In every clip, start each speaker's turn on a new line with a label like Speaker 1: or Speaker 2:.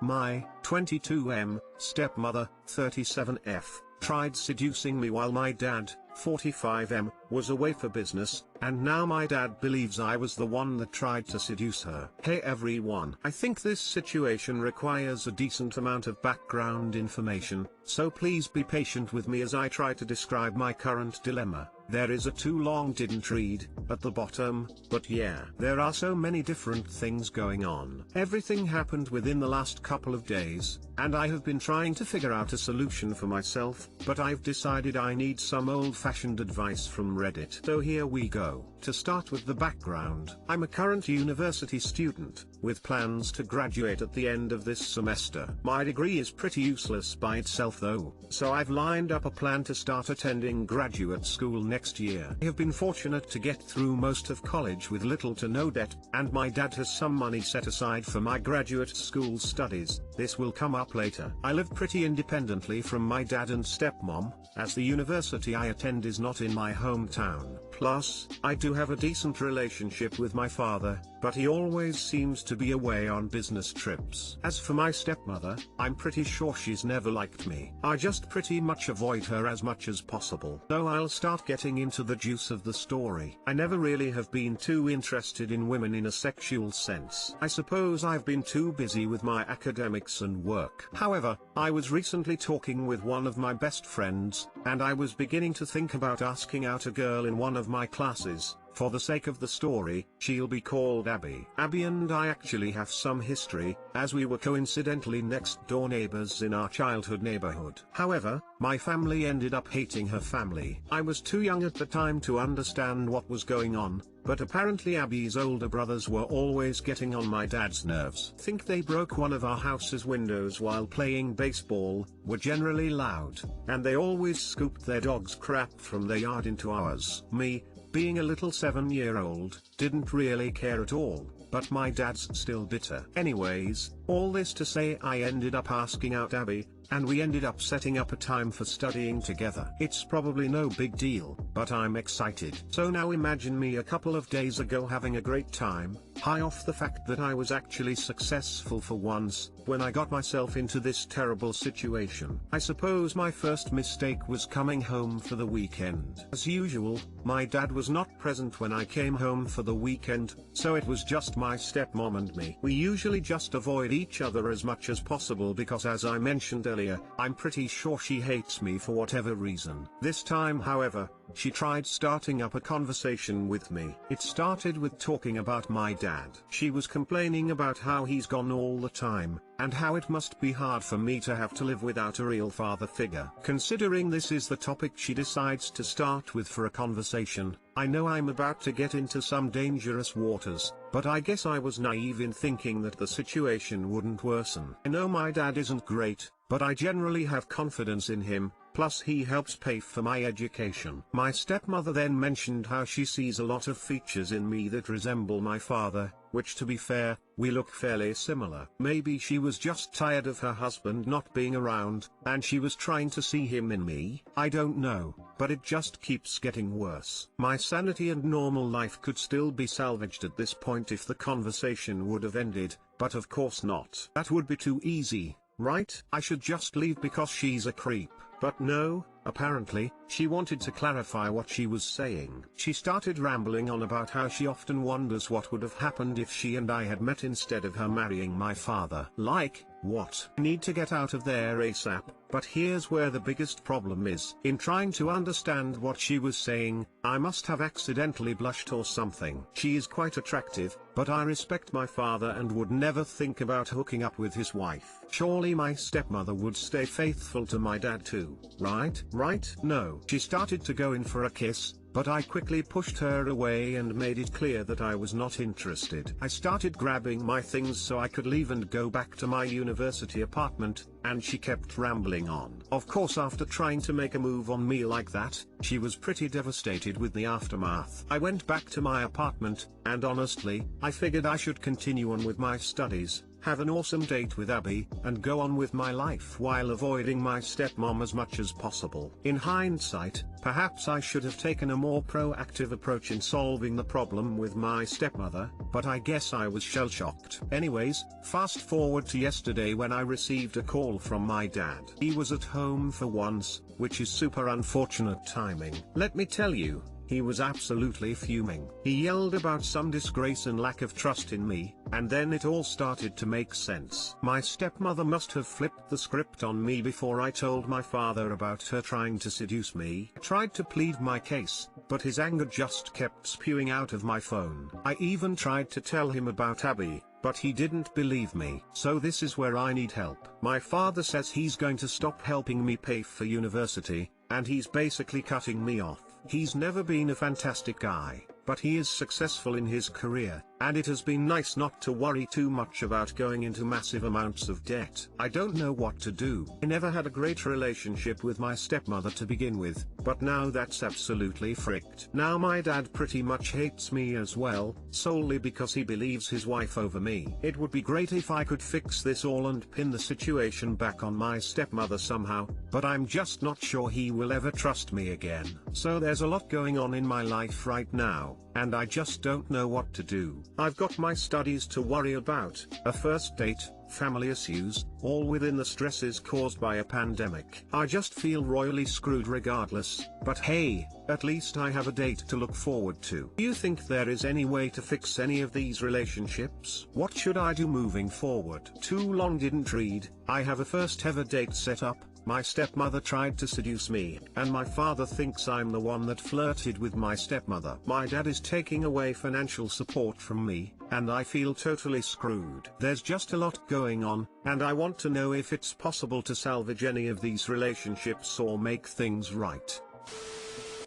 Speaker 1: My 22M stepmother, 37F, tried seducing me while my dad, 45M, was away for business, and now my dad believes I was the one that tried to seduce her. Hey everyone. I think this situation requires a decent amount of background information, so please be patient with me as I try to describe my current dilemma. There is a too long didn't read at the bottom, but yeah, there are so many different things going on. Everything happened within the last couple of days, and I have been trying to figure out a solution for myself, but I've decided I need some old-fashioned advice from Reddit. So here we go. To start with the background, I'm a current university student, with plans to graduate at the end of this semester. My degree is pretty useless by itself though, so I've lined up a plan to start attending graduate school next year. I have been fortunate to get through most of college with little to no debt, and my dad has some money set aside for my graduate school studies. This will come up later. I live pretty independently from my dad and stepmom, as the university I attend is not in my hometown. Plus, I do have a decent relationship with my father, but he always seems to be away on business trips. As for my stepmother, I'm pretty sure she's never liked me. I just pretty much avoid her as much as possible. So I'll start getting into the juice of the story. I never really have been too interested in women in a sexual sense. I suppose I've been too busy with my academics and work. However, I was recently talking with one of my best friends, and I was beginning to think about asking out a girl in one of my classes. For the sake of the story, she'll be called Abby. Abby and I actually have some history, as we were coincidentally next door neighbors in our childhood neighborhood. However, my family ended up hating her family. I was too young at the time to understand what was going on, but apparently Abby's older brothers were always getting on my dad's nerves. Think they broke one of our house's windows while playing baseball, were generally loud, and they always scooped their dog's crap from their yard into ours. Me, being a little 7-year-old, didn't really care at all, but my dad's still bitter. Anyways, all this to say I ended up asking out Abby, and we ended up setting up a time for studying together. It's probably no big deal, but I'm excited. So now imagine me a couple of days ago having a great time, high off the fact that I was actually successful for once, when I got myself into this terrible situation. I suppose my first mistake was coming home for the weekend. As usual, my dad was not present when I came home for the weekend, so it was just my stepmom and me. We usually just avoid each other as much as possible because, as I mentioned earlier, I'm pretty sure she hates me for whatever reason. This time, however, she tried starting up a conversation with me. It started with talking about my dad. She was complaining about how he's gone all the time, and how it must be hard for me to have to live without a real father figure. Considering this is the topic she decides to start with for a conversation, I know I'm about to get into some dangerous waters, but I guess I was naive in thinking that the situation wouldn't worsen. I know my dad isn't great, but I generally have confidence in him, plus he helps pay for my education. My stepmother then mentioned how she sees a lot of features in me that resemble my father, which, to be fair, we look fairly similar. Maybe she was just tired of her husband not being around, and she was trying to see him in me. I don't know, but it just keeps getting worse. My sanity and normal life could still be salvaged at this point if the conversation would have ended, but of course not. That would be too easy, right? I should just leave because she's a creep. But no, apparently, she wanted to clarify what she was saying. She started rambling on about how she often wonders what would have happened if she and I had met instead of her marrying my father. Like, what? I need to get out of there ASAP, but here's where the biggest problem is. In trying to understand what she was saying, I must have accidentally blushed or something. She is quite attractive, but I respect my father and would never think about hooking up with his wife. Surely my stepmother would stay faithful to my dad too, right? Right? No. She started to go in for a kiss, but I quickly pushed her away and made it clear that I was not interested. I started grabbing my things so I could leave and go back to my university apartment, and she kept rambling on. Of course, after trying to make a move on me like that, she was pretty devastated with the aftermath. I went back to my apartment, and honestly, I figured I should continue on with my studies. have an awesome date with Abby, and go on with my life while avoiding my stepmom as much as possible. In hindsight, perhaps I should have taken a more proactive approach in solving the problem with my stepmother, but I guess I was shell-shocked. Anyways, fast forward to yesterday when I received a call from my dad. He was at home for once, which is super unfortunate timing. Let me tell you, he was absolutely fuming. He yelled about some disgrace and lack of trust in me, and then it all started to make sense. My stepmother must have flipped the script on me before I told my father about her trying to seduce me. I tried to plead my case, but his anger just kept spewing out of my phone. I even tried to tell him about Abby, but he didn't believe me. So this is where I need help. My father says he's going to stop helping me pay for university, and he's basically cutting me off. He's never been a fantastic guy, but he is successful in his career, and it has been nice not to worry too much about going into massive amounts of debt. I don't know what to do. I never had a great relationship with my stepmother to begin with, but now that's absolutely fricked. Now my dad pretty much hates me as well, solely because he believes his wife over me. It would be great if I could fix this all and pin the situation back on my stepmother somehow, but I'm just not sure he will ever trust me again. So there's a lot going on in my life right now, and I just don't know what to do. I've got my studies to worry about, a first date, family issues, all within the stresses caused by a pandemic. I just feel royally screwed regardless, but hey, at least I have a date to look forward to. Do you think there is any way to fix any of these relationships? What should I do moving forward? Too long didn't read. I have a first ever date set up. My stepmother tried to seduce me, and my father thinks I'm the one that flirted with my stepmother. My dad is taking away financial support from me, and I feel totally screwed. There's just a lot going on, and I want to know if it's possible to salvage any of these relationships or make things right.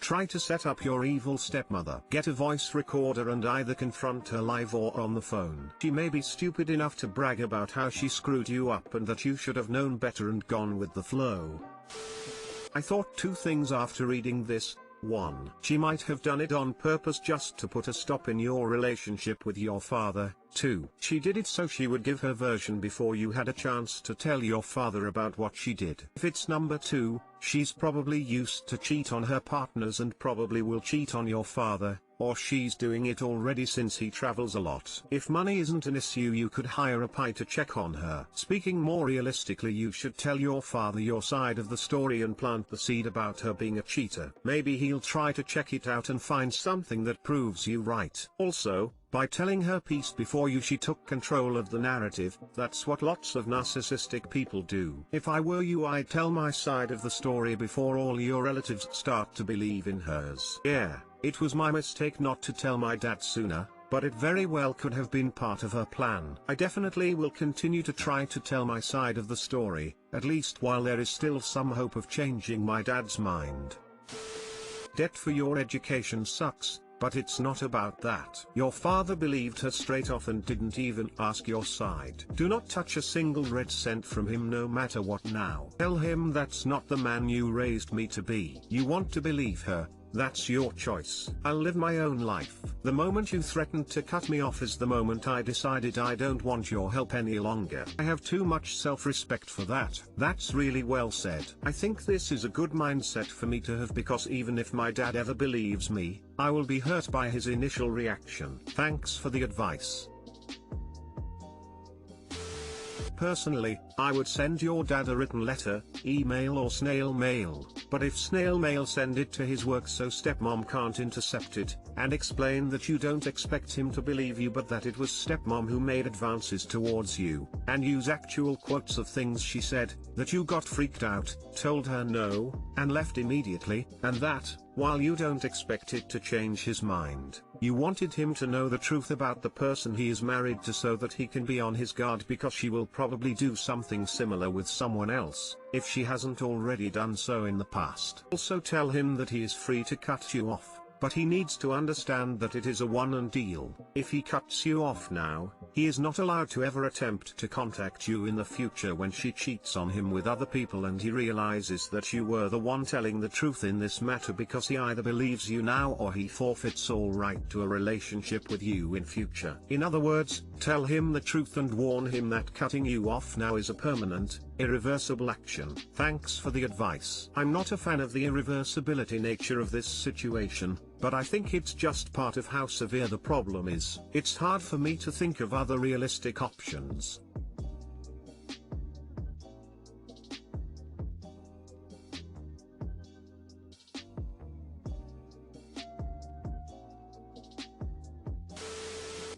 Speaker 1: Try to set up your evil stepmother. Get a voice recorder and either confront her live or on the phone. She may be stupid enough to brag about how she screwed you up and that you should have known better and gone with the flow. I thought two things after reading this. 1. She might have done it on purpose just to put a stop in your relationship with your father. 2. She did it so she would give her version before you had a chance to tell your father about what she did. If it's number 2, she's probably used to cheat on her partners and probably will cheat on your father, or she's doing it already since he travels a lot. If money isn't an issue, you could hire a PI to check on her. Speaking more realistically, you should tell your father your side of the story and plant the seed about her being a cheater. Maybe he'll try to check it out and find something that proves you right. Also, by telling her piece before you, she took control of the narrative. That's what lots of narcissistic people do. If I were you, I'd tell my side of the story before all your relatives start to believe in hers. Yeah, it was my mistake not to tell my dad sooner, but it very well could have been part of her plan. I definitely will continue to try to tell my side of the story, at least while there is still some hope of changing my dad's mind. Debt for your education sucks. But it's not about that. Your father believed her straight off and didn't even ask your side. Do not touch a single red cent from him, no matter what now. Tell him that's not the man you raised me to be. You want to believe her, that's your choice. I'll live my own life. The moment you threatened to cut me off is the moment I decided I don't want your help any longer. I have too much self-respect for that. That's really well said. I think this is a good mindset for me to have, because even if my dad ever believes me, I will be hurt by his initial reaction. Thanks for the advice. Personally, I would send your dad a written letter, email or snail mail, but if snail mail, send it to his work so stepmom can't intercept it, and explain that you don't expect him to believe you but that it was stepmom who made advances towards you, and use actual quotes of things she said, that you got freaked out, told her no, and left immediately, and that, while you don't expect it to change his mind, you wanted him to know the truth about the person he is married to so that he can be on his guard, because she will probably do something similar with someone else, if she hasn't already done so in the past. Also tell him that he is free to cut you off, but he needs to understand that it is a one and deal. If he cuts you off now, he is not allowed to ever attempt to contact you in the future when she cheats on him with other people and he realizes that you were the one telling the truth in this matter, because he either believes you now or he forfeits all right to a relationship with you in future. In other words, tell him the truth and warn him that cutting you off now is a permanent, irreversible action. Thanks for the advice. I'm not a fan of the irreversibility nature of this situation, but I think it's just part of how severe the problem is. It's hard for me to think of other realistic options.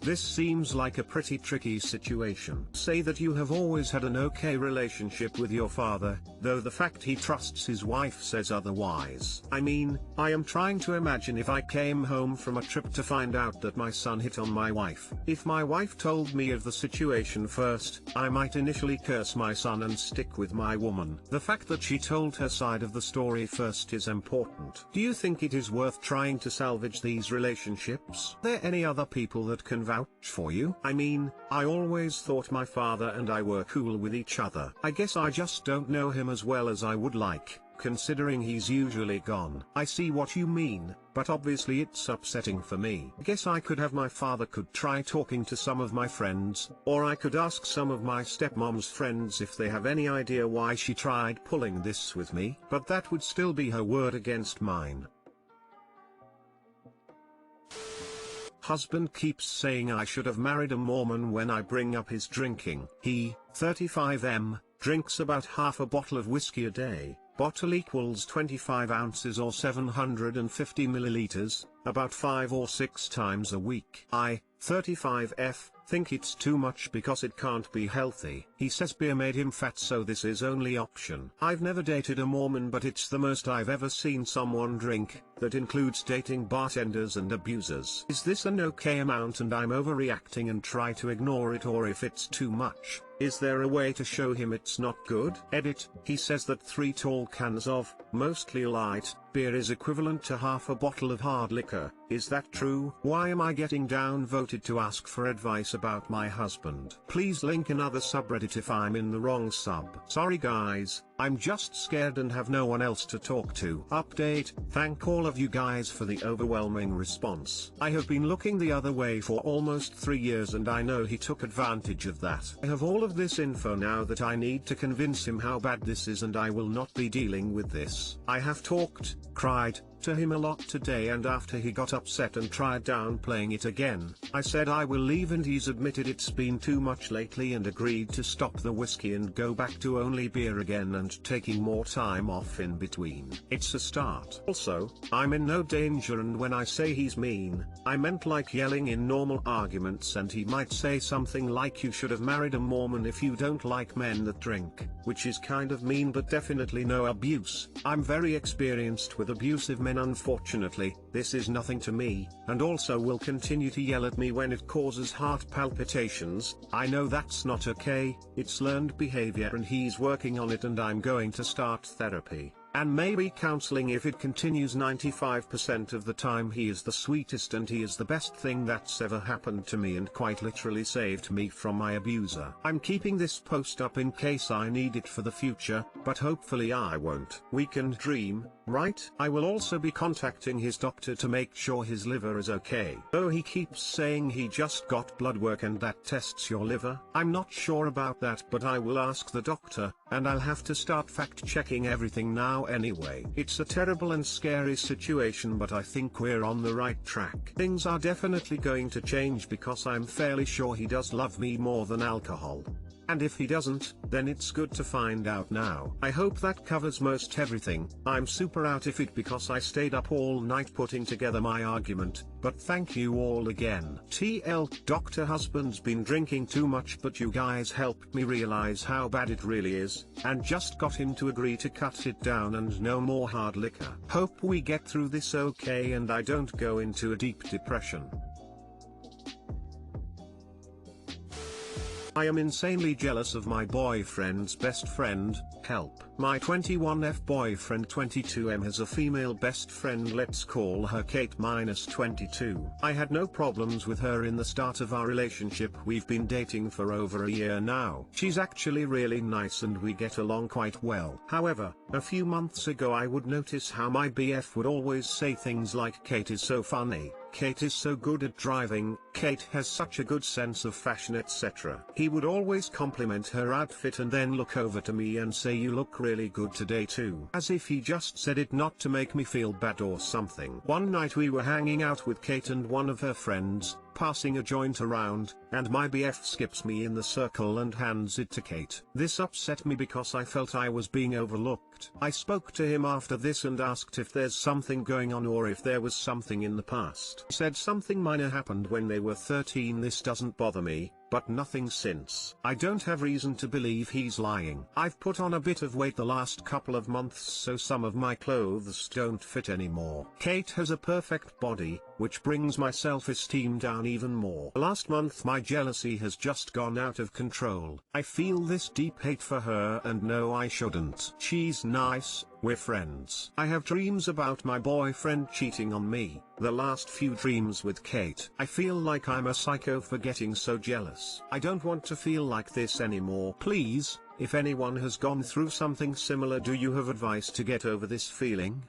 Speaker 1: This seems like a pretty tricky situation. Say that you have always had an okay relationship with your father, though the fact he trusts his wife says otherwise. I mean, I am trying to imagine if I came home from a trip to find out that my son hit on my wife. If my wife told me of the situation first, I might initially curse my son and stick with my woman. The fact that she told her side of the story first is important. Do you think it is worth trying to salvage these relationships? Are there any other people that can vouch for you? I mean, I always thought my father and I were cool with each other. I guess I just don't know him as well as I would like, considering he's usually gone. I see what you mean, but obviously it's upsetting for me. I guess I could have my father could try talking to some of my friends, or I could ask some of my stepmom's friends if they have any idea why she tried pulling this with me, but that would still be her word against mine. Husband keeps saying I should have married a Mormon when I bring up his drinking. He, 35M, drinks about half a bottle of whiskey a day. Bottle equals 25 ounces or 750 milliliters, about 5 or 6 times a week. I, 35F, think it's too much because it can't be healthy. He says beer made him fat, so this is only option. I've never dated a Mormon, but it's the most I've ever seen someone drink. That includes dating bartenders and abusers. Is this an okay amount and I'm overreacting and try to ignore it, or if it's too much, is there a way to show him it's not good? Edit, he says that 3 tall cans of, mostly light, beer is equivalent to half a bottle of hard liquor. Is that true? Why am I getting downvoted to ask for advice about my husband? Please link another subreddit if I'm in the wrong sub. Sorry guys, I'm just scared and have no one else to talk to. Update, thank all of you guys for the overwhelming response. I have been looking the other way for almost 3 years and I know he took advantage of that. I have all of this info now that I need to convince him how bad this is, and I will not be dealing with this. I have talked, cried, to him a lot today, and after he got upset and tried downplaying it again, I said I will leave, and he's admitted it's been too much lately and agreed to stop the whiskey and go back to only beer again and taking more time off in between. It's a start. Also, I'm in no danger, and when I say he's mean, I meant like yelling in normal arguments, and he might say something like you should have married a Mormon if you don't like men that drink, which is kind of mean but definitely no abuse. I'm very experienced with abusive men, unfortunately. This is nothing to me, and also will continue to yell at me when it causes heart palpitations. I know that's not okay, it's learned behavior and he's working on it, and I'm going to start therapy. And maybe counseling if it continues. 95% of the time he is the sweetest and he is the best thing that's ever happened to me and quite literally saved me from my abuser. I'm keeping this post up in case I need it for the future, but hopefully I won't. We can dream, right? I will also be contacting his doctor to make sure his liver is okay. Oh, he keeps saying he just got blood work and that tests your liver. I'm not sure about that, but I will ask the doctor, and I'll have to start fact checking everything now anyway. It's a terrible and scary situation, but I think we're on the right track. Things are definitely going to change because I'm fairly sure he does love me more than alcohol. And if he doesn't, then it's good to find out now. I hope that covers most everything. I'm super out of it because I stayed up all night putting together my argument, but thank you all again. TL, Dr. Husband's been drinking too much, but you guys helped me realize how bad it really is, and just got him to agree to cut it down and no more hard liquor. Hope we get through this okay and I don't go into a deep depression. I am insanely jealous of my boyfriend's best friend, help. My 21F boyfriend 22M has a female best friend, let's call her Kate minus 22. I had no problems with her in the start of our relationship, we've been dating for over a year now. She's actually really nice and we get along quite well. However, a few months ago I would notice how my BF would always say things like Kate is so funny, Kate is so good at driving, Kate has such a good sense of fashion, etc. He would always compliment her outfit and then look over to me and say you look really good today too. As if he just said it not to make me feel bad or something. One night we were hanging out with Kate and one of her friends, passing a joint around, and my BF skips me in the circle and hands it to Kate. This upset me because I felt I was being overlooked. I spoke to him after this and asked if there's something going on or if there was something in the past. He said something minor happened when they were 13. This doesn't bother me, but nothing since. I don't have reason to believe he's lying. I've put on a bit of weight the last couple of months, so some of my clothes don't fit anymore. Kate has a perfect body, which brings my self-esteem down even more. Last month my jealousy has just gone out of control. I feel this deep hate for her and know I shouldn't. She's nice, we're friends. I have dreams about my boyfriend cheating on me. The last few dreams with Kate. I feel like I'm a psycho for getting so jealous. I don't want to feel like this anymore. Please, if anyone has gone through something similar, do you have advice to get over this feeling?